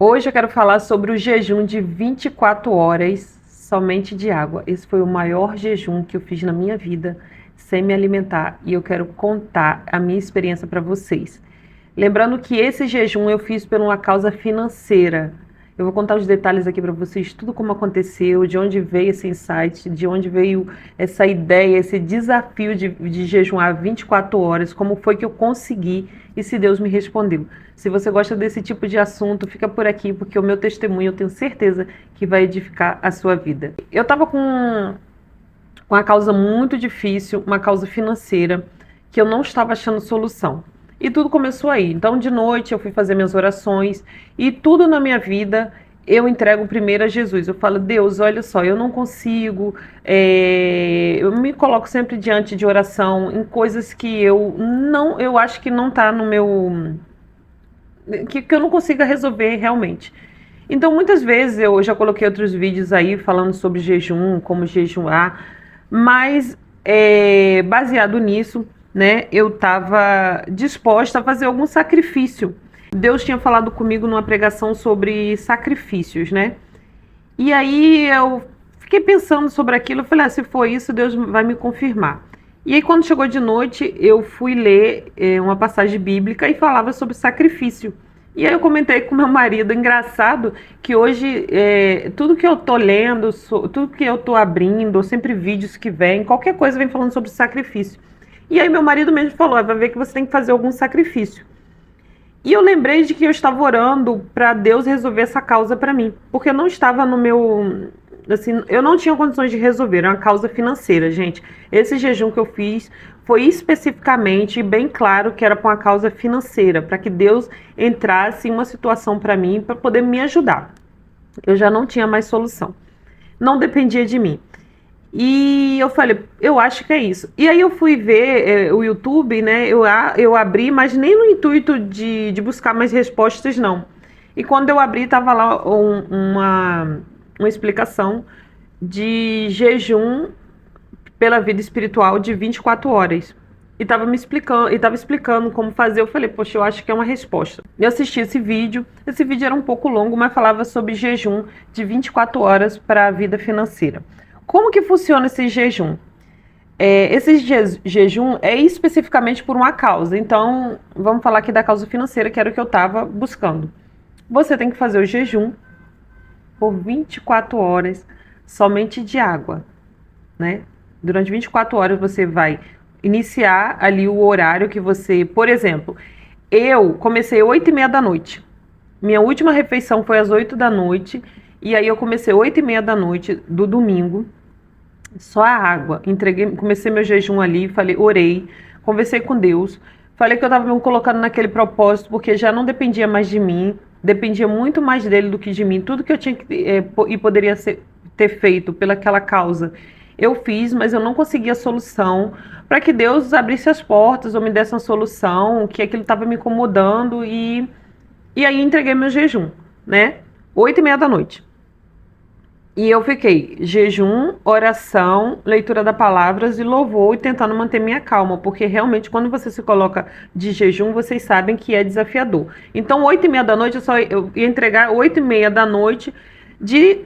Hoje eu quero falar sobre o jejum de 24 horas somente de água. Esse foi o maior jejum que eu fiz na minha vida sem me alimentar e eu quero contar a minha experiência para vocês. Lembrando que esse jejum eu fiz por uma causa financeira. Eu vou contar os detalhes aqui para vocês, tudo como aconteceu, de onde veio esse insight, de onde veio essa ideia, esse desafio de jejuar 24 horas, como foi que eu consegui e se Deus me respondeu. Se você gosta desse tipo de assunto, fica por aqui, porque o meu testemunho eu tenho certeza que vai edificar a sua vida. Eu estava com uma causa muito difícil, uma causa financeira, que eu não estava achando solução. E tudo começou aí. Então, de noite, eu fui fazer minhas orações e tudo na minha vida eu entrego primeiro a Jesus. Eu falo, Deus, olha só, eu não consigo. Eu me coloco sempre diante de oração em coisas que eu acho que não está no meu, que eu não consiga resolver realmente. Então, muitas vezes eu já coloquei outros vídeos aí falando sobre jejum, como jejuar, mas baseado nisso, né, eu estava disposta a fazer algum sacrifício. Deus tinha falado comigo numa pregação sobre sacrifícios, né? E aí eu fiquei pensando sobre aquilo, eu falei, se for isso, Deus vai me confirmar. E aí quando chegou de noite, eu fui ler uma passagem bíblica e falava sobre sacrifício. E aí eu comentei com meu marido, engraçado, que hoje tudo que eu tô lendo, tudo que eu tô abrindo, ou sempre vídeos que vem, qualquer coisa vem falando sobre sacrifício. E aí meu marido mesmo falou, vai ver que você tem que fazer algum sacrifício. E eu lembrei de que eu estava orando para Deus resolver essa causa para mim, porque eu não estava no meu, assim, eu não tinha condições de resolver, era uma causa financeira, gente. Esse jejum que eu fiz foi especificamente bem claro que era para uma causa financeira, para que Deus entrasse em uma situação para mim, para poder me ajudar. Eu já não tinha mais solução. Não dependia de mim. E eu falei, eu acho que é isso. E aí eu fui ver o YouTube, né? Eu abri, mas nem no intuito de buscar mais respostas, não. E quando eu abri, tava lá uma explicação de jejum pela vida espiritual de 24 horas. E tava explicando como fazer. Eu falei, poxa, eu acho que é uma resposta. Eu assisti esse vídeo. Esse vídeo era um pouco longo, mas falava sobre jejum de 24 horas para a vida financeira. Como que funciona esse jejum? Esse jejum é especificamente por uma causa. Então, vamos falar aqui da causa financeira, que era o que eu estava buscando. Você tem que fazer o jejum por 24 horas somente de água, né? Durante 24 horas você vai iniciar ali o horário que você... Por exemplo, eu comecei 8h30 da noite. Minha última refeição foi às 8 da noite. E aí eu comecei 8h30 da noite do domingo. Só a água. Comecei meu jejum ali, falei, orei, conversei com Deus. Falei que eu estava me colocando naquele propósito, porque já não dependia mais de mim, dependia muito mais dele do que de mim. Tudo que eu tinha e poderia ter feito pelaquela causa, eu fiz, mas eu não conseguia solução para que Deus abrisse as portas ou me desse uma solução, que aquilo estava me incomodando e aí entreguei meu jejum, né? 8h30 da noite. E eu fiquei jejum, oração, leitura da palavras e louvor e tentando manter minha calma, porque realmente quando você se coloca de jejum, vocês sabem que é desafiador. Então, 8h30 da noite, eu ia entregar 8h30 da noite de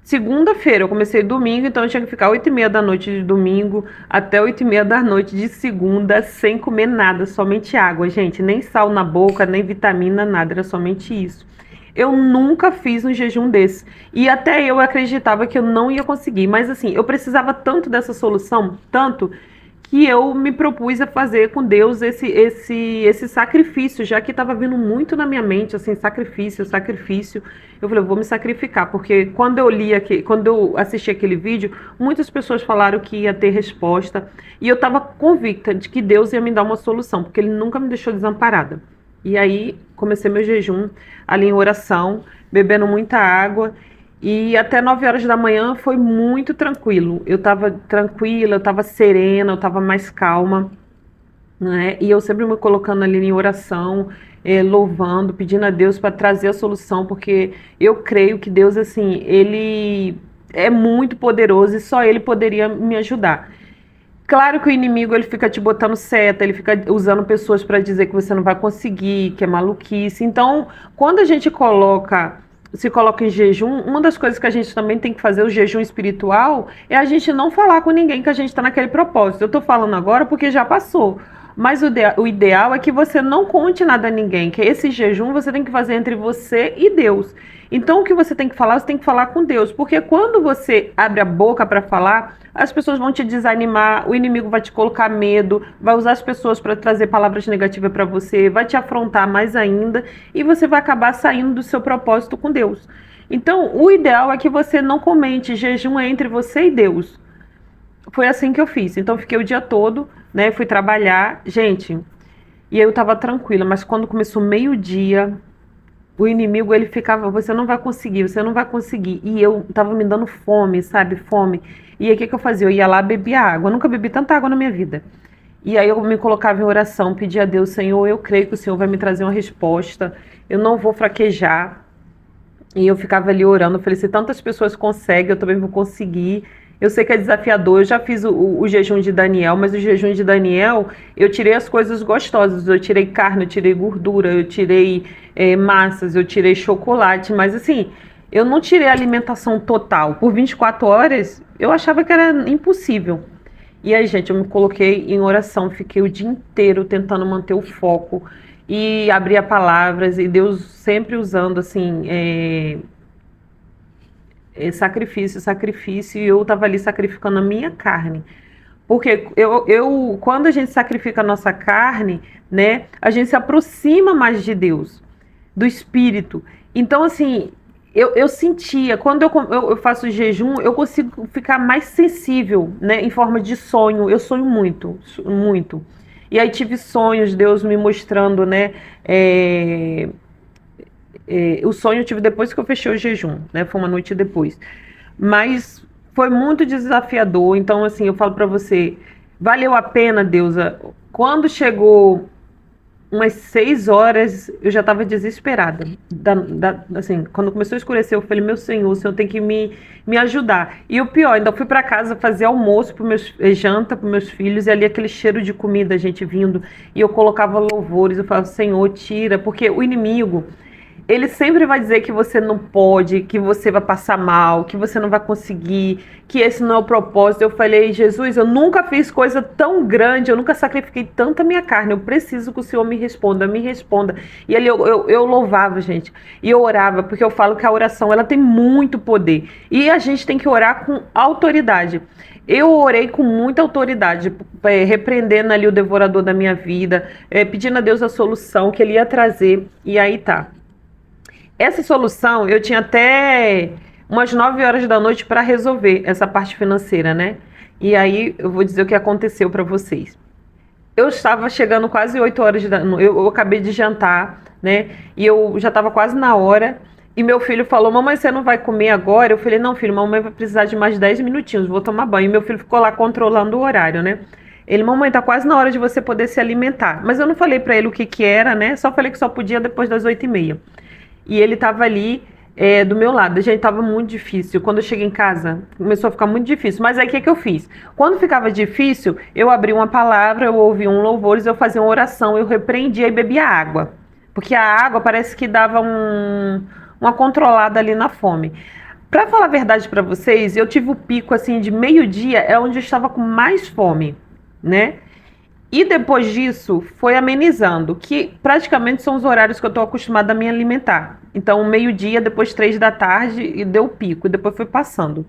segunda-feira. Eu comecei domingo, então eu tinha que ficar 8h30 da noite de domingo até 8h30 da noite de segunda, sem comer nada, somente água, gente. Nem sal na boca, nem vitamina, nada, era somente isso. Eu nunca fiz um jejum desse. E até eu acreditava que eu não ia conseguir. Mas assim, eu precisava tanto dessa solução, tanto, que eu me propus a fazer com Deus esse sacrifício, já que estava vindo muito na minha mente, assim, sacrifício, sacrifício. Eu falei, eu vou me sacrificar, porque quando eu assisti aquele vídeo, muitas pessoas falaram que ia ter resposta, e eu estava convicta de que Deus ia me dar uma solução, porque Ele nunca me deixou desamparada. E aí comecei meu jejum ali em oração, bebendo muita água. E até 9 horas da manhã foi muito tranquilo. Eu estava tranquila, eu estava serena, eu estava mais calma, né? E eu sempre me colocando ali em oração, louvando, pedindo a Deus para trazer a solução, porque eu creio que Deus, assim, Ele é muito poderoso e só Ele poderia me ajudar. Claro que o inimigo ele fica te botando seta, ele fica usando pessoas para dizer que você não vai conseguir, que é maluquice. Então, quando a gente se coloca em jejum, uma das coisas que a gente também tem que fazer, o jejum espiritual, é a gente não falar com ninguém que a gente está naquele propósito. Eu estou falando agora porque já passou. Mas o ideal é que você não conte nada a ninguém, que esse jejum você tem que fazer entre você e Deus. Então, o que você tem que falar, você tem que falar com Deus, porque quando você abre a boca para falar, as pessoas vão te desanimar, o inimigo vai te colocar medo, vai usar as pessoas para trazer palavras negativas para você, vai te afrontar mais ainda e você vai acabar saindo do seu propósito com Deus. Então, o ideal é que você não comente, jejum é entre você e Deus. Foi assim que eu fiz. Então, fiquei o dia todo, né? Fui trabalhar, gente, e eu tava tranquila, mas quando começou meio-dia, o inimigo, ele ficava, você não vai conseguir, você não vai conseguir. E eu tava me dando fome, sabe? Fome. E aí o que que eu fazia? Eu ia lá, bebia água. Eu nunca bebi tanta água na minha vida. E aí eu me colocava em oração, pedia a Deus, Senhor, eu creio que o Senhor vai me trazer uma resposta. Eu não vou fraquejar. E eu ficava ali orando. Eu falei, se tantas pessoas conseguem, eu também vou conseguir. Eu sei que é desafiador. Eu já fiz o jejum de Daniel, mas o jejum de Daniel, eu tirei as coisas gostosas. Eu tirei carne, eu tirei gordura, eu tirei massas, eu tirei chocolate. Mas assim, eu não tirei a alimentação total. Por 24 horas, eu achava que era impossível. E aí, gente, eu me coloquei em oração, fiquei o dia inteiro tentando manter o foco e abria palavras, e Deus sempre usando assim, sacrifício, sacrifício, e eu estava ali sacrificando a minha carne. Porque quando a gente sacrifica a nossa carne, né, a gente se aproxima mais de Deus, do Espírito. Então, assim, eu sentia, quando eu faço jejum, eu consigo ficar mais sensível, né, em forma de sonho. Eu sonho muito, muito. E aí tive sonhos, Deus me mostrando, né, o sonho eu tive depois que eu fechei o jejum, né, foi uma noite depois. Mas foi muito desafiador, então, assim, eu falo pra você, valeu a pena, Deusa. Quando chegou umas 6 horas, eu já estava desesperada. Assim, quando começou a escurecer, eu falei, meu Senhor, o Senhor tem que me ajudar. E o pior, ainda fui para casa fazer almoço, janta para meus filhos, e ali aquele cheiro de comida, a gente vindo, e eu colocava louvores, eu falava, Senhor, tira, porque o inimigo, ele sempre vai dizer que você não pode, que você vai passar mal, que você não vai conseguir, que esse não é o propósito. Eu falei, Jesus, eu nunca fiz coisa tão grande, eu nunca sacrifiquei tanta minha carne, eu preciso que o Senhor me responda, me responda. E ali eu louvava, gente, e eu orava, porque eu falo que a oração, ela tem muito poder, e a gente tem que orar com autoridade. Eu orei com muita autoridade, repreendendo ali o devorador da minha vida, pedindo a Deus a solução que ele ia trazer, e aí tá. Essa solução eu tinha até umas 9 horas da noite para resolver essa parte financeira, né? E aí eu vou dizer o que aconteceu para vocês. Eu estava chegando quase 8 horas da noite, eu acabei de jantar, né? E eu já estava quase na hora. E meu filho falou, mamãe, você não vai comer agora? Eu falei, não, filho, mamãe vai precisar de mais 10 minutinhos, vou tomar banho. E meu filho ficou lá controlando o horário, né? Ele, mamãe, tá quase na hora de você poder se alimentar. Mas eu não falei para ele o que que era, né? Só falei que só podia depois das 8h30. E ele estava ali do meu lado. Gente, estava muito difícil. Quando eu cheguei em casa, começou a ficar muito difícil. Mas aí o que, que eu fiz? Quando ficava difícil, eu abri uma palavra, eu ouvi um louvores, eu fazia uma oração, eu repreendia e bebia água. Porque a água parece que dava uma controlada ali na fome. Para falar a verdade para vocês, eu tive o pico assim de meio-dia, é onde eu estava com mais fome, né? E depois disso, foi amenizando, que praticamente são os horários que eu estou acostumada a me alimentar. Então, meio-dia, depois 3 da tarde, e deu pico, e depois foi passando.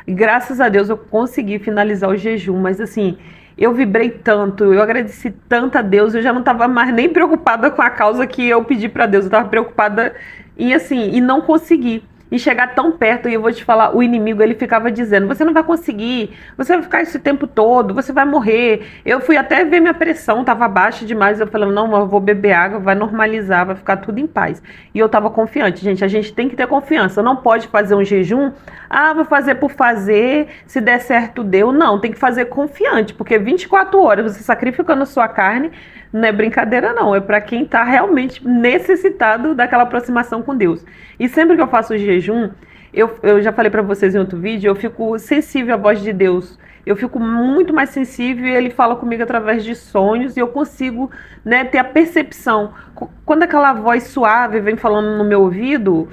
E graças a Deus eu consegui finalizar o jejum, mas assim, eu vibrei tanto, eu agradeci tanto a Deus, eu já não estava mais nem preocupada com a causa que eu pedi para Deus, eu estava preocupada em assim, e não conseguir. E chegar tão perto, e eu vou te falar, o inimigo, ele ficava dizendo, você não vai conseguir, você vai ficar esse tempo todo, você vai morrer. Eu fui até ver minha pressão, estava baixa demais, eu falei, não, eu vou beber água, vai normalizar, vai ficar tudo em paz. E eu estava confiante, gente, a gente tem que ter confiança, não pode fazer um jejum, vou fazer por fazer, se der certo deu, não, tem que fazer confiante, porque 24 horas você sacrificando a sua carne, não é brincadeira não, é para quem está realmente necessitado daquela aproximação com Deus. E sempre que eu faço o jejum, eu já falei para vocês em outro vídeo, eu fico sensível à voz de Deus. eu fico muito mais sensível e ele fala comigo através de sonhos e eu consigo, né, ter a percepção. Quando aquela voz suave vem falando no meu ouvido,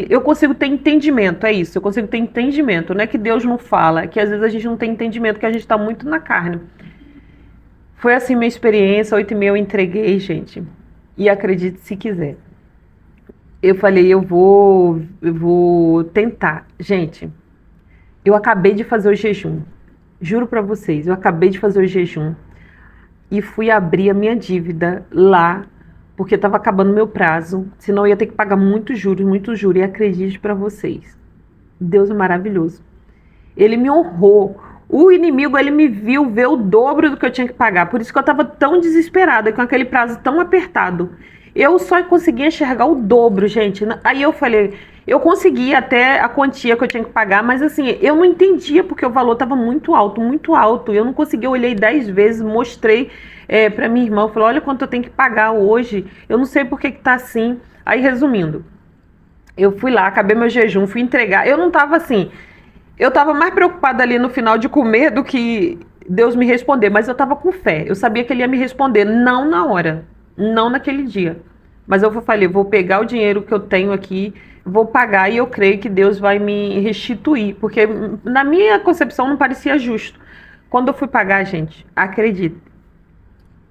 eu consigo ter entendimento, é isso, eu consigo ter entendimento. Não é que Deus não fala, é que às vezes a gente não tem entendimento, que a gente está muito na carne. Foi assim minha experiência, 8h30 eu entreguei, gente. E acredite se quiser. Eu falei, eu vou tentar. Gente, eu acabei de fazer o jejum. Juro pra vocês, eu acabei de fazer o jejum e fui abrir a minha dívida lá, porque estava acabando meu prazo, senão eu ia ter que pagar muitos juros, muito juros. E acredite pra vocês, Deus é maravilhoso. Ele me honrou. O inimigo, ele me viu ver o dobro do que eu tinha que pagar. Por isso que eu estava tão desesperada, com aquele prazo tão apertado. Eu só conseguia enxergar o dobro, gente. Aí eu falei, eu consegui até a quantia que eu tinha que pagar, mas assim, eu não entendia porque o valor estava muito alto, muito alto. Eu não conseguia, eu olhei 10 vezes, mostrei para minha irmã, eu falei, olha quanto eu tenho que pagar hoje. Eu não sei por que tá assim. Aí, resumindo, eu fui lá, acabei meu jejum, fui entregar. Eu não estava assim, eu estava mais preocupada ali no final de comer do que Deus me responder, mas eu estava com fé. Eu sabia que ele ia me responder, não na hora, não naquele dia. Mas eu falei, vou pegar o dinheiro que eu tenho aqui, vou pagar e eu creio que Deus vai me restituir, porque na minha concepção não parecia justo. Quando eu fui pagar, gente, acredite,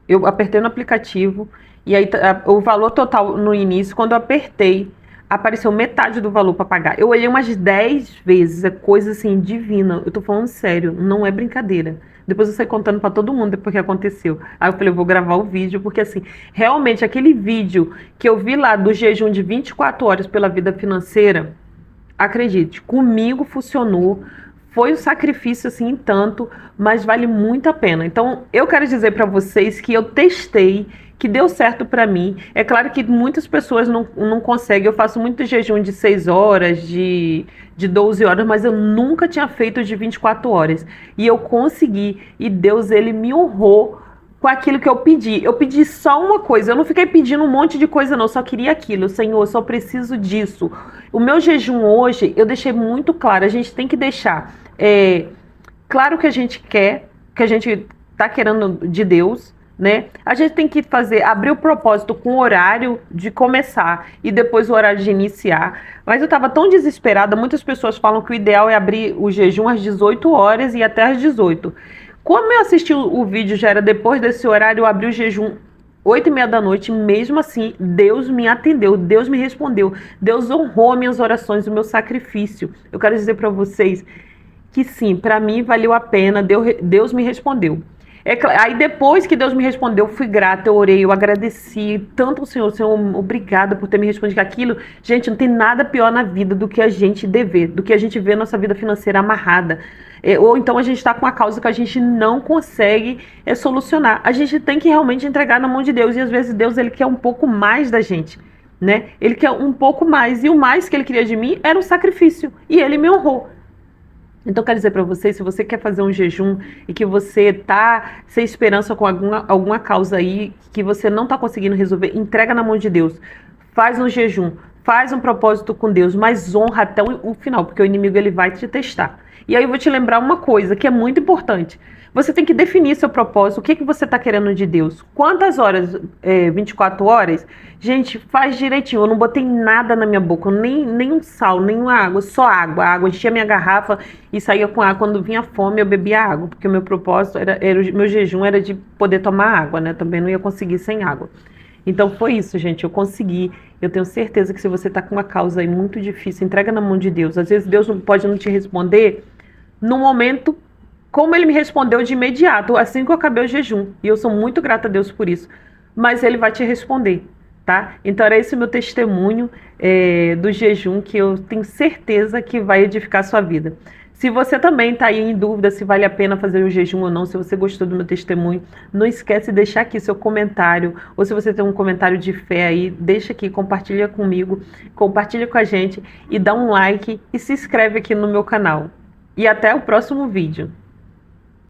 eu apertei no aplicativo e aí o valor total no início, quando eu apertei, apareceu metade do valor para pagar. Eu olhei umas 10 vezes, é coisa assim divina. Eu tô falando sério, não é brincadeira. Depois eu saí contando para todo mundo depois que aconteceu. Aí eu falei, eu vou gravar o vídeo, porque assim, realmente aquele vídeo que eu vi lá do jejum de 24 horas pela vida financeira, acredite, comigo funcionou. Foi um sacrifício assim em tanto, mas vale muito a pena. Então, eu quero dizer para vocês que eu testei, que deu certo para mim. É claro que muitas pessoas não conseguem. Eu faço muito jejum de 6 horas, de 12 horas, mas eu nunca tinha feito de 24 horas. E eu consegui. E Deus, ele me honrou com aquilo que eu pedi. Eu pedi só uma coisa. Eu não fiquei pedindo um monte de coisa, não. Eu só queria aquilo. Senhor, eu só preciso disso. O meu jejum hoje, eu deixei muito claro. A gente tem que deixar claro que a gente quer, que a gente está querendo de Deus, né? A gente tem que abrir o propósito com o horário de começar e depois o horário de iniciar. Mas eu estava tão desesperada, muitas pessoas falam que o ideal é abrir o jejum às 18 horas e até às 18. Como eu assisti o vídeo, já era depois desse horário, eu abri o jejum 8h30 da noite, mesmo assim, Deus me atendeu, Deus me respondeu, Deus honrou minhas orações, o meu sacrifício. Eu quero dizer para vocês que sim, para mim valeu a pena, Deus me respondeu. Aí depois que Deus me respondeu, eu fui grata, eu orei, eu agradeci tanto ao Senhor, obrigada por ter me respondido aquilo. Gente, não tem nada pior na vida do que a gente dever, do que a gente ver nossa vida financeira amarrada. Ou então a gente está com uma causa que a gente não consegue solucionar. A gente tem que realmente entregar na mão de Deus, e às vezes Deus, ele quer um pouco mais da gente, né? Ele quer um pouco mais, e o mais que ele queria de mim era um sacrifício, e ele me honrou. Então, quero dizer para vocês, se você quer fazer um jejum e que você está sem esperança com alguma causa aí, que você não está conseguindo resolver, entrega na mão de Deus. Faz um jejum, faz um propósito com Deus, mas honra até o final, porque o inimigo, ele vai te testar. E aí eu vou te lembrar uma coisa que é muito importante. Você tem que definir seu propósito, o que você está querendo de Deus. Quantas horas? 24 horas? Gente, faz direitinho. Eu não botei nada na minha boca, nem um sal, nem uma água, só água. A água, enchia minha garrafa e saía com água. Quando vinha fome, eu bebia água, porque o meu propósito, meu jejum era de poder tomar água, né? Também não ia conseguir sem água. Então foi isso, gente, eu consegui. Eu tenho certeza que se você está com uma causa aí muito difícil, entrega na mão de Deus. Às vezes Deus pode não te responder no momento como ele me respondeu de imediato, assim que eu acabei o jejum. E eu sou muito grata a Deus por isso. Mas ele vai te responder, tá? Então era esse o meu testemunho do jejum, que eu tenho certeza que vai edificar a sua vida. Se você também está aí em dúvida se vale a pena fazer o jejum ou não, se você gostou do meu testemunho, não esquece de deixar aqui seu comentário, ou se você tem um comentário de fé aí, deixa aqui, compartilha comigo, compartilha com a gente e dá um like e se inscreve aqui no meu canal. E até o próximo vídeo.